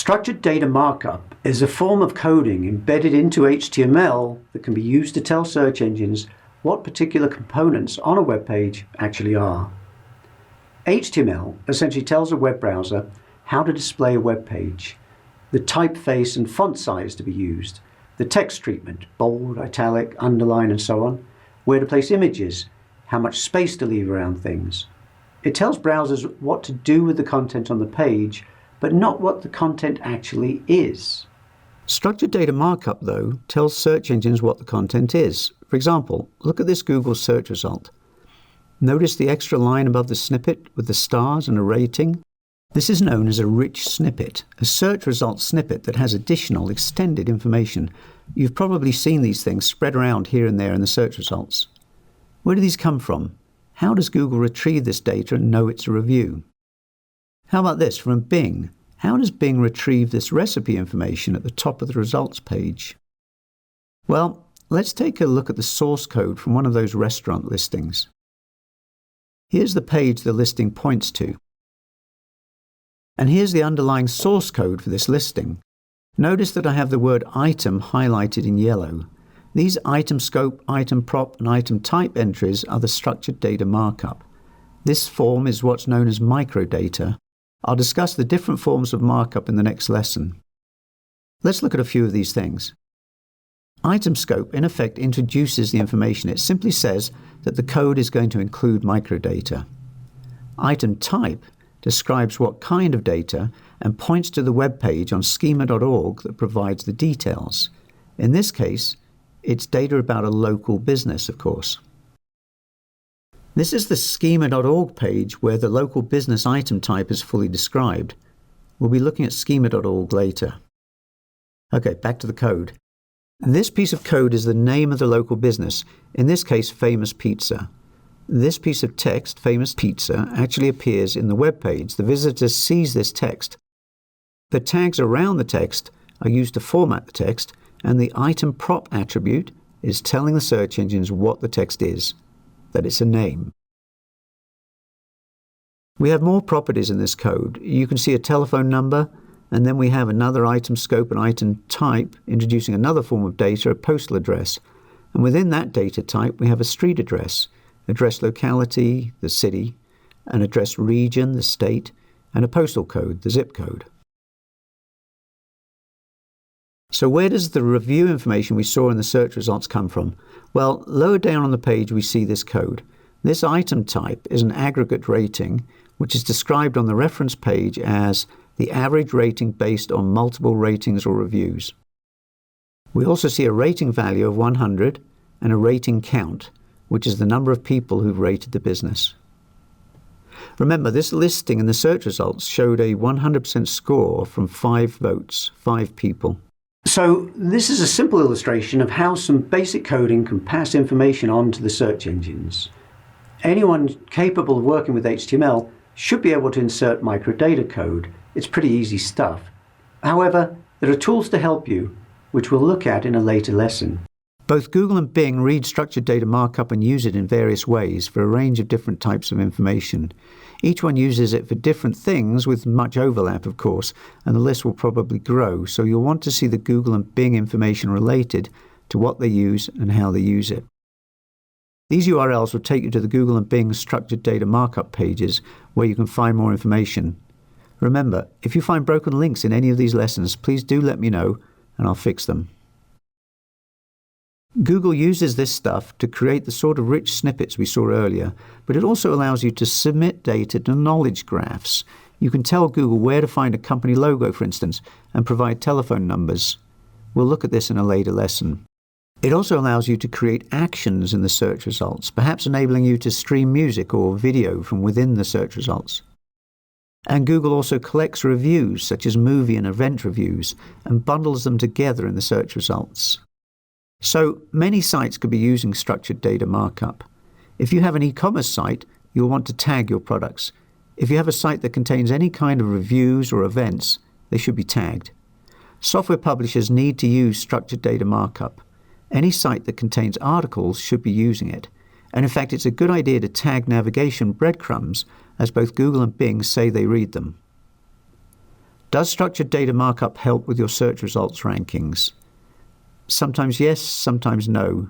Structured data markup is a form of coding embedded into HTML that can be used to tell search engines what particular components on a web page actually are. HTML essentially tells a web browser how to display a web page, the typeface and font size to be used, the text treatment, bold, italic, underline, and so on, where to place images, how much space to leave around things. It tells browsers what to do with the content on the page, but not what the content actually is. Structured data markup, though, tells search engines what the content is. For example, look at this Google search result. Notice the extra line above the snippet with the stars and a rating? This is known as a rich snippet, a search result snippet that has additional extended information. You've probably seen these things spread around here and there in the search results. Where do these come from? How does Google retrieve this data and know it's a review? How about this from Bing? How does Bing retrieve this recipe information at the top of the results page? Well, let's take a look at the source code from one of those restaurant listings. Here's the page the listing points to. And here's the underlying source code for this listing. Notice that I have the word item highlighted in yellow. These item scope, item prop, and item type entries are the structured data markup. This form is what's known as microdata. I'll discuss the different forms of markup in the next lesson. Let's look at a few of these things. Item scope, in effect, introduces the information. It simply says that the code is going to include microdata. Item type describes what kind of data and points to the web page on schema.org that provides the details. In this case, it's data about a local business, of course. This is the schema.org page where the local business item type is fully described. We'll be looking at schema.org later. Okay, back to the code. This piece of code is the name of the local business, in this case, Famous Pizza. This piece of text, Famous Pizza, actually appears in the web page. The visitor sees this text. The tags around the text are used to format the text, and the item prop attribute is telling the search engines what the text is, that it's a name. We have more properties in this code. You can see a telephone number, and then we have another item scope and item type, introducing another form of data, a postal address. And within that data type, we have a street address locality, the city, an address region, the state, and a postal code, the zip code. So where does the review information we saw in the search results come from? Well, lower down on the page we see this code. This item type is an aggregate rating, which is described on the reference page as the average rating based on multiple ratings or reviews. We also see a rating value of 100 and a rating count, which is the number of people who've rated the business. Remember, this listing in the search results showed a 100% score from 5 votes, 5 people. So this is a simple illustration of how some basic coding can pass information on to the search engines. Anyone capable of working with HTML should be able to insert microdata code. It's pretty easy stuff. However, there are tools to help you, which we'll look at in a later lesson. Both Google and Bing read structured data markup and use it in various ways for a range of different types of information. Each one uses it for different things with much overlap, of course, and the list will probably grow, so you'll want to see the Google and Bing information related to what they use and how they use it. These URLs will take you to the Google and Bing structured data markup pages where you can find more information. Remember, if you find broken links in any of these lessons, please do let me know and I'll fix them. Google uses this stuff to create the sort of rich snippets we saw earlier, but it also allows you to submit data to knowledge graphs. You can tell Google where to find a company logo, for instance, and provide telephone numbers. We'll look at this in a later lesson. It also allows you to create actions in the search results, perhaps enabling you to stream music or video from within the search results. And Google also collects reviews, such as movie and event reviews, and bundles them together in the search results. So many sites could be using structured data markup. If you have an e-commerce site, you'll want to tag your products. If you have a site that contains any kind of reviews or events, they should be tagged. Software publishers need to use structured data markup. Any site that contains articles should be using it. And in fact, it's a good idea to tag navigation breadcrumbs, as both Google and Bing say they read them. Does structured data markup help with your search results rankings? Sometimes yes, sometimes no.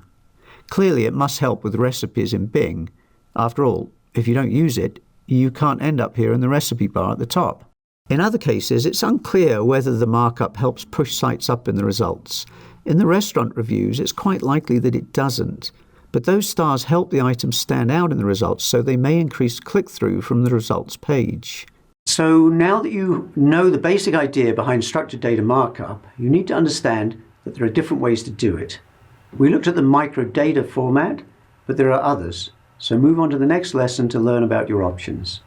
Clearly, it must help with recipes in Bing. After all, if you don't use it, you can't end up here in the recipe bar at the top. In other cases, it's unclear whether the markup helps push sites up in the results. In the restaurant reviews, it's quite likely that it doesn't. But those stars help the items stand out in the results, so they may increase click-through from the results page. So now that you know the basic idea behind structured data markup, you need to understand that there are different ways to do it. We looked at the microdata format, but there are others. So move on to the next lesson to learn about your options.